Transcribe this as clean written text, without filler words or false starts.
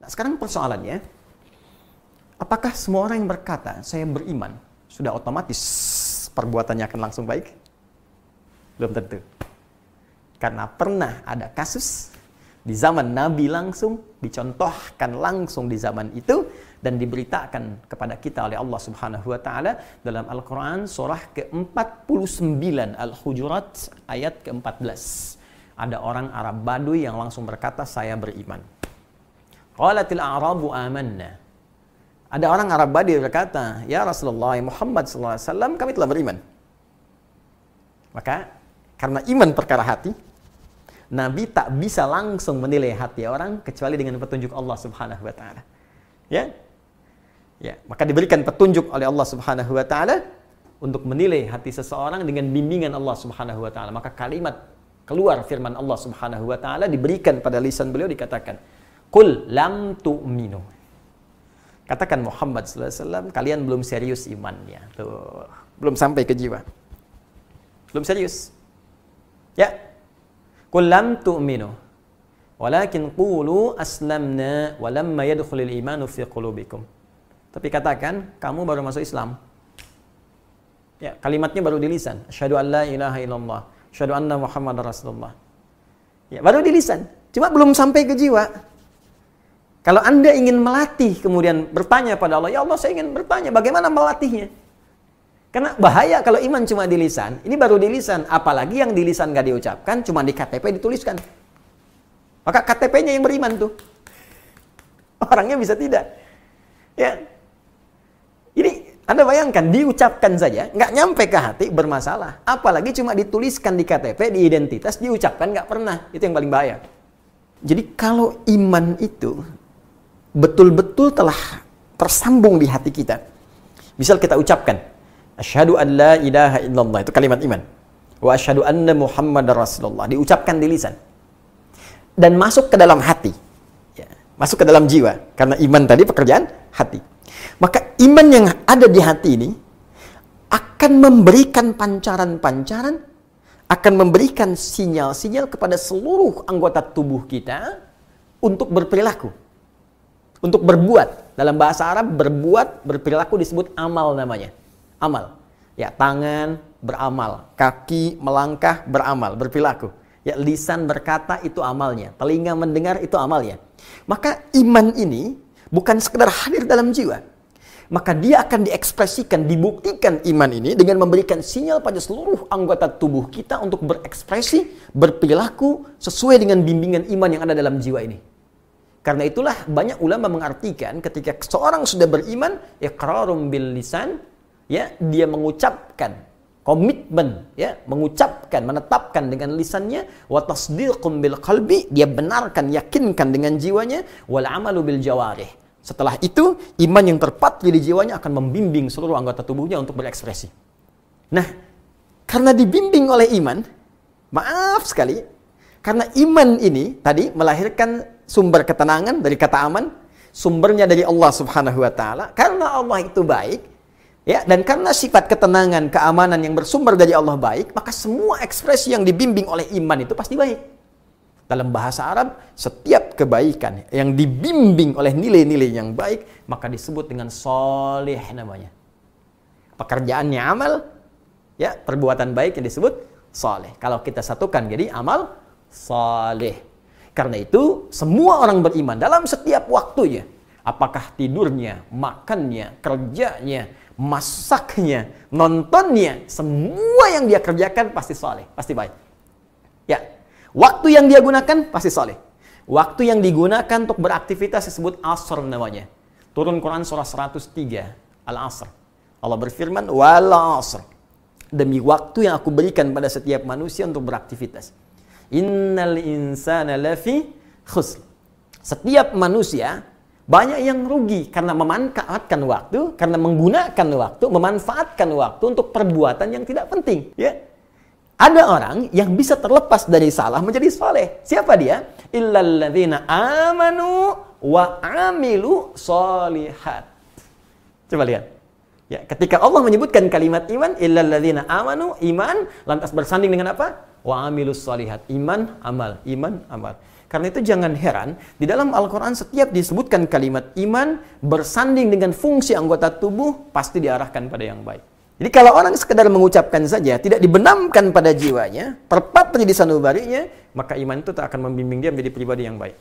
Nah, sekarang persoalannya, apakah semua orang yang berkata, saya beriman, sudah otomatis perbuatannya akan langsung baik? Belum tentu. Karena pernah ada kasus di zaman Nabi langsung, dicontohkan langsung di zaman itu, dan diberitakan kepada kita oleh Allah Subhanahu wa Ta'ala dalam Al-Quran surah ke-49 Al-Hujurat ayat ke-14. Ada orang Arab Baduy yang langsung berkata, saya beriman. Qalatil a'rabu amanna. Ada orang Arab Baduy berkata, ya Rasulullah Muhammad SAW, kami telah beriman. Maka karena iman perkara hati, Nabi tak bisa langsung menilai hati orang kecuali dengan petunjuk Allah Subhanahu wa Ta'ala. Ya, maka diberikan petunjuk oleh Allah Subhanahu wa Ta'ala untuk menilai hati seseorang dengan bimbingan Allah Subhanahu wa Ta'ala. Maka kalimat keluar firman Allah Subhanahu wa Ta'ala diberikan pada lisan beliau, dikatakan, "Qul lam tu'minu." Katakan Muhammad sallallahu alaihi wasallam, kalian belum serius imannya. Tuh, belum sampai ke jiwa. Belum serius. Ya. Qul lam tu'minu. Walakin qulu aslamna wa lamma yadkhulul imanu fi qulubikum. Tapi katakan, kamu baru masuk Islam. Ya, kalimatnya baru di lisan. Asyhadu an la ilaha illallah, asyhadu anna Muhammadar Rasulullah. Ya, baru di lisan. Cuma belum sampai ke jiwa. Kalau Anda ingin melatih, kemudian bertanya pada Allah, ya Allah, saya ingin bertanya, bagaimana melatihnya? Karena bahaya kalau iman cuma di lisan. Ini baru di lisan. Apalagi yang di lisan gak diucapkan, cuma di KTP dituliskan. Maka KTP-nya yang beriman tuh. Orangnya bisa tidak. Ya. Ini Anda bayangkan, diucapkan saja, nggak nyampe ke hati, bermasalah. Apalagi cuma dituliskan di KTP, di identitas, diucapkan nggak pernah. Itu yang paling bahaya. Jadi kalau iman itu betul-betul telah tersambung di hati kita. Misal kita ucapkan, asyhadu an la ilaha illallah, itu kalimat iman. Wa asyhadu anna Muhammadar Rasulullah, diucapkan di lisan. Dan masuk ke dalam hati. Ya, masuk ke dalam jiwa. Karena iman tadi pekerjaan hati. Maka iman yang ada di hati ini akan memberikan pancaran-pancaran, akan memberikan sinyal-sinyal kepada seluruh anggota tubuh kita untuk berperilaku, untuk berbuat. Dalam bahasa Arab, berbuat, berperilaku disebut amal namanya. Amal. Ya, tangan beramal, kaki melangkah beramal, berperilaku. Ya, lisan berkata itu amalnya, telinga mendengar itu amalnya. Maka iman ini bukan sekedar hadir dalam jiwa. Maka dia akan diekspresikan, dibuktikan iman ini dengan memberikan sinyal pada seluruh anggota tubuh kita untuk berekspresi, berperilaku sesuai dengan bimbingan iman yang ada dalam jiwa ini. Karena itulah banyak ulama mengartikan ketika seorang sudah beriman, iqrarum bil lisan, ya, dia mengucapkan komitmen, ya, mengucapkan, menetapkan dengan lisannya, wa tasdiqum bil qalbi, dia benarkan, yakinkan dengan jiwanya, wal amalu bil jawarih. Setelah itu, iman yang terpatri di jiwanya akan membimbing seluruh anggota tubuhnya untuk berekspresi. Nah, karena dibimbing oleh iman, maaf sekali, karena iman ini tadi melahirkan sumber ketenangan dari kata aman, sumbernya dari Allah Subhanahu wa Ta'ala. Karena Allah itu baik, ya, dan karena sifat ketenangan, keamanan yang bersumber dari Allah baik, maka semua ekspresi yang dibimbing oleh iman itu pasti baik. Dalam bahasa Arab, setiap kebaikan yang dibimbing oleh nilai-nilai yang baik, maka disebut dengan soleh namanya. Pekerjaannya amal, ya, perbuatan baik yang disebut soleh. Kalau kita satukan jadi amal soleh. Karena itu, semua orang beriman dalam setiap waktunya, apakah tidurnya, makannya, kerjanya, masaknya, nontonnya, semua yang dia kerjakan pasti soleh, pasti baik. Ya. Waktu yang dia gunakan pasti soleh. Waktu yang digunakan untuk beraktivitas disebut asr namanya. Turun Quran surah 103, Al-Asr. Allah berfirman, wal asr. Demi waktu yang aku berikan pada setiap manusia untuk beraktivitas. Innal insana lafi khusr. Setiap manusia banyak yang rugi karena memanfaatkan waktu, karena menggunakan waktu, memanfaatkan waktu untuk perbuatan yang tidak penting. Ya. Ada orang yang bisa terlepas dari salah menjadi soleh. Siapa dia? Illalladzina amanu wa amilu solihat. Coba lihat. Ya, ketika Allah menyebutkan kalimat iman, illalladzina amanu, iman, lantas bersanding dengan apa? Wa amilus solihat. Iman, amal. Iman, amal. Karena itu jangan heran, di dalam Al-Quran setiap disebutkan kalimat iman, bersanding dengan fungsi anggota tubuh, pasti diarahkan pada yang baik. Jadi kalau orang sekedar mengucapkan saja, tidak dibenamkan pada jiwanya, terpatri di sanubarinya, maka iman itu tak akan membimbing dia menjadi pribadi yang baik.